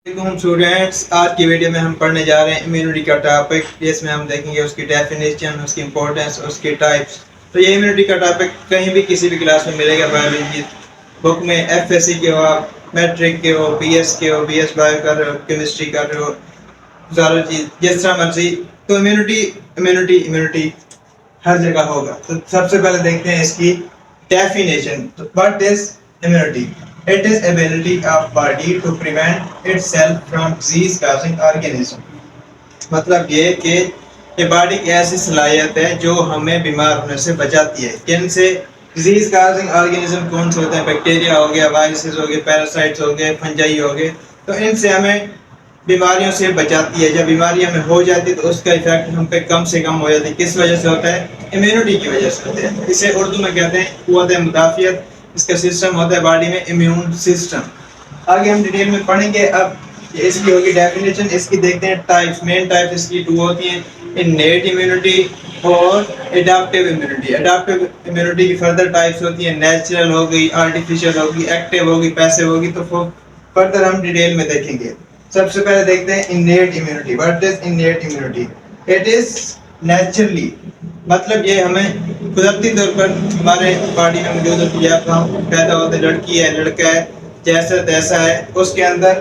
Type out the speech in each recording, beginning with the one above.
Students, آج کی video میں ہم پڑھنے جا رہے ہیں امیونٹی کا ٹاپک، جس میں ہم دیکھیں گے اس کی ڈیفینیشن، اس کی امپورٹنس، اس کے ٹائپس۔ تو یہ امیونٹی کا ٹاپک کہیں بھی کسی بھی کلاس میں ملے گا، بایولوجی بک میں، ایف ایس سی کے ہو، میٹرک کے ہو، بی ایس کے ہو، بی ایس بایو کر رہے ہو، کیمسٹری کر رہے ہو، زالوجی، جس طرح مرضی۔ تو امیونٹی ہر جگہ ہوگا۔ تو سب سے پہلے دیکھتے ہیں اس کی definition. What is immunity? It is ability of body to prevent itself from disease causing organism. مطلب یہ کہ یہ باڈی کی ایسی صلاحیت ہے جو ہمیں بیمار ہونے سے بچاتی ہے۔ کن سے؟ ڈیزیز کازنگ آرگینزم کون سے ہوتے ہیں؟ بیکٹیریا ہو گیا، وائرسز ہو گئے، پیراسائٹس ہو گئے، فنجائی ہو گئے۔ تو ان سے ہمیں بیماریوں سے بچاتی ہے۔ جب بیماری ہمیں ہو جاتی ہے تو اس کا ایفیکٹ ہم پہ کم سے کم ہو جاتی ہے۔ کس وجہ سے ہوتا ہے؟ امیونٹی کی وجہ سے ہوتا ہے۔ اسے اردو میں کہتے ہیں قوت مدافعت۔ اس کا سسٹم ہوتا ہے باڈی میں امیون سسٹم۔ آگے ہم ڈیٹیل میں پڑھیں گے۔ اب اس کی ہوگی ڈیفینیشن۔ اس کی دیکھتے ہیں ٹائپس۔ مین ٹائپس اس کی 2 ہوتی ہیں، انیٹ امیونٹی اور اڈاپٹیو امیونٹی۔ اڈاپٹیو امیونٹی کی فردر ٹائپس ہوتی ہیں، نیچرل ہوگی، آرٹیفیشل ہوگی، ایکٹیو ہوگی، پیسو ہوگی۔ تو فردر ہم ڈیٹیل میں دیکھیں گے۔ سب سے پہلے دیکھتے ہیں innate immunity. What is innate immunity? It is naturally, مطلب یہ ہمیں قدرتی طور پر ہمارے باڈی میں موجود ہوتی ہے۔ ہم پیدا ہوتے لڑکی ہے، لڑکا ہے، جیسا تیسا ہے، اس کے اندر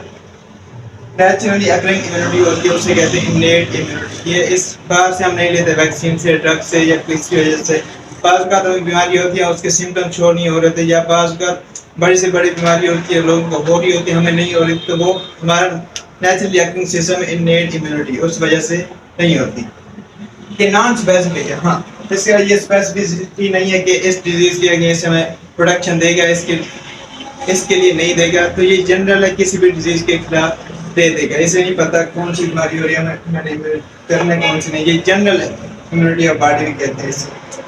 نیچرلی اکرنگ امیونٹی ہوتی ہے، اسے کہتے ہیں انیٹ امیونٹی۔ یہ اس باہر سے ہم نہیں لیتے، ویکسین سے، ڈرگ سے یا کسی وجہ سے۔ بعض اوقات ہمیں بیماری ہوتی ہے، اس کے سمٹم شو نہیں ہو رہے تھے، یا بعض اوقات بڑی سے بڑی بیماری ہوتی ہے، لوگوں کو ہو رہی ہوتی ہے، ہمیں نہیں ہو رہی، تو وہ ہمارا naturally occurring system innate immunity اس وجہ سے نہیں ہوتی۔ یہ نان اسپیسیفک ہے، ہاں اس کا یہ اسپیسیفسٹی نہیں ہے کہ اس ڈیزیز کے اگینسٹ ہمیں پروٹیکشن دے گا، اس کے لیے نہیں دے گا۔ تو یہ جنرل ہے، کسی بھی ڈیزیز کے خلاف دے دے گا۔ اسے نہیں پتا کون سی بیماری ہو رہی ہے ہمیں کرنا کون سی نہیں، یہ جنرل ہے۔ امیونٹی آف باڈی بھی کہتے ہیں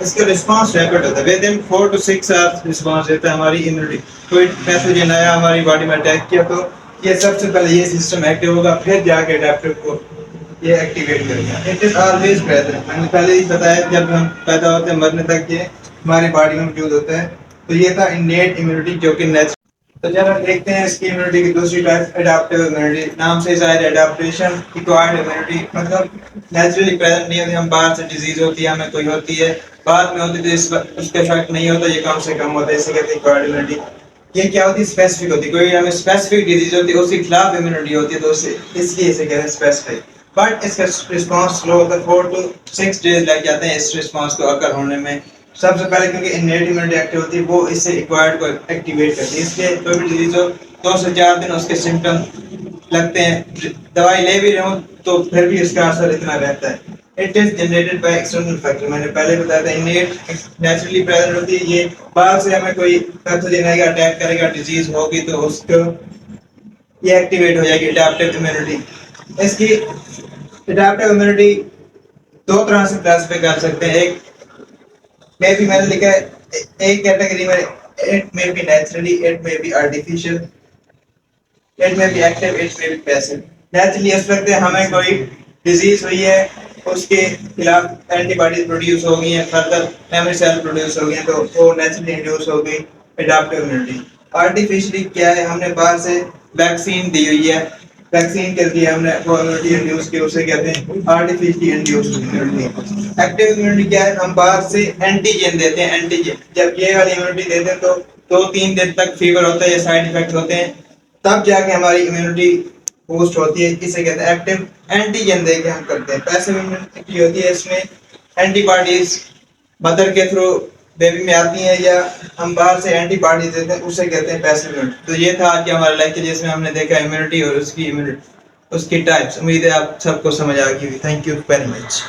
اس کا رسپانس ریپڈ ہوتا ہے، with in 4 to 6 hours response دیتا ہے ہماری امیونٹی۔ کوئی پیتھوجن آیا ہماری باڈی میں اٹیک کیا تو یہ سب سے پہلے یہ سسٹم ایکٹیو ہوگا، پھر جا کے اڈیپٹیو کو یہ ایکٹیویٹ کرے گا۔ اٹ از آلویز پریزنٹ، میں نے پہلے ہی بتایا جب ہم پیدا ہوتے ہیں مرنے تک یہ ہماری باڈی میں موجود ہوتا ہے۔ تو یہ تھا انیٹ امیونٹی جو کہ نیچرل۔ تو جب ہم دیکھتے ہیں اس کی امیونٹی کی دوسری ٹائپ اڈاپٹیو امیونٹی، نام سے ظاہر ہے اڈاپٹیشن، ایکوائرڈ امیونٹی، مطلب نیچرلی پریزنٹ نہیں ہوتی، ہم باہر سے ڈیزیز ہوتی ہے، ہمیں کوئی ہوتی ہے، بعد میں ہوتی ہے تو اس کا افیکٹ نہیں ہوتا، یہ کم سے کم ہوتا ہے، اسے کہتے ہیں ایکوائرڈ امیونٹی۔ یہ کیا ہوتی ہے؟ اسپیسیفک ہوتی ہے، کوئی ہمیں اسپیسیفک ڈیزیز ہوتی ہے، اس کے خلاف امیونٹی ہوتی ہے، تو اس لیے اسے کہتے ہیں اسپیسیفک۔ بٹ اس کا رسپانس سلو ہوتا ہے، 4 to 6 days لگ جاتے ہیں اس رسپانس کو اکر ہونے میں۔ سب سے پہلے کیونکہ انیٹ امیونٹی ایکٹیو ہوتی ہے، وہ اس سے ایکوائرڈ کو ایکٹیویٹ کرتی ہے، اس لیے کوئی بھی ڈیزیز ہو 2 سے 4 دن اس کے سمٹم لگتے ہیں، دوائی لے بھی رہے ہوں تو پھر بھی اس کا اثر اتنا رہتا ہے۔ It is generated by external factor, میں نے پہلے بتایا تھا انیٹ نیچرلی پریزنٹ ہوتی ہے، یہ باہر سے ہمیں کوئی پیتھوجن آئے گا، اٹیک کرے گا، ڈیزیز ہوگی تو اس کو یہ ایکٹیویٹ ہو جائے گی اڈیپٹیو امیونٹی۔ اس کی اڈیپٹیو امیونٹی 2 طرح سے کلاسیفائی کر سکتے ہیں۔ ایک میں بھی میں نے لکھا ہے ایک کیٹیگری میں اٹ میں بی نیچرلی، اٹ میں بی آرٹیفیشل، اٹ میں بی ایکٹیو، اٹ میں بی پیسو۔ نیچرلی اس وقت ہمیں کوئی ڈیزیز ہوئی ہے، اس کے خلاف اینٹی باڈیز پروڈیوس ہو گئی ہیں، فردر میموری سیل پروڈیوس ہو گئی ہیں، تو وہ نیچرلی انڈیوس ہو گئی اڈاپٹیو امیونٹی۔ آرٹیفیشلی کیا ہے؟ ہم نے باہر سے ویکسین دی ہوئی ہے، ویکسین کے ذریعے ہم نے وہ امیونٹی انڈیوس کی، اسے کہتے ہیں artificially induced immunity. Active immunity کیا ہے؟ ہم باہر سے اینٹی جن دیتے ہیں، اینٹی جن جب یہ والی امیونٹی دیتے ہیں تو 2-3 دن تک فیور ہوتا ہے یا سائیڈ افیکٹ ہوتے ہیں، تب جا کے ہماری امیونٹی بوسٹ ہوتی ہے، اسے کہتے ہیں ایکٹیو اینٹی جن دے کے ہم کرتے ہیں۔ پیسو امیونٹی ہوتی ہے، اس میں اینٹی باڈیز مدر کے تھرو بیبی میں آتی ہیں یا ہم باہر سے اینٹی باڈیز دیتے ہیں، اسے کہتے ہیں پیسو امیونٹی۔ تو یہ تھا آج کا ہمارا لیکچر، جس میں ہم نے دیکھا امیونٹی اور اس کی ٹائپس۔ امید ہے آپ سب کو سمجھ آ گئی ہوگی۔ Thank you very much.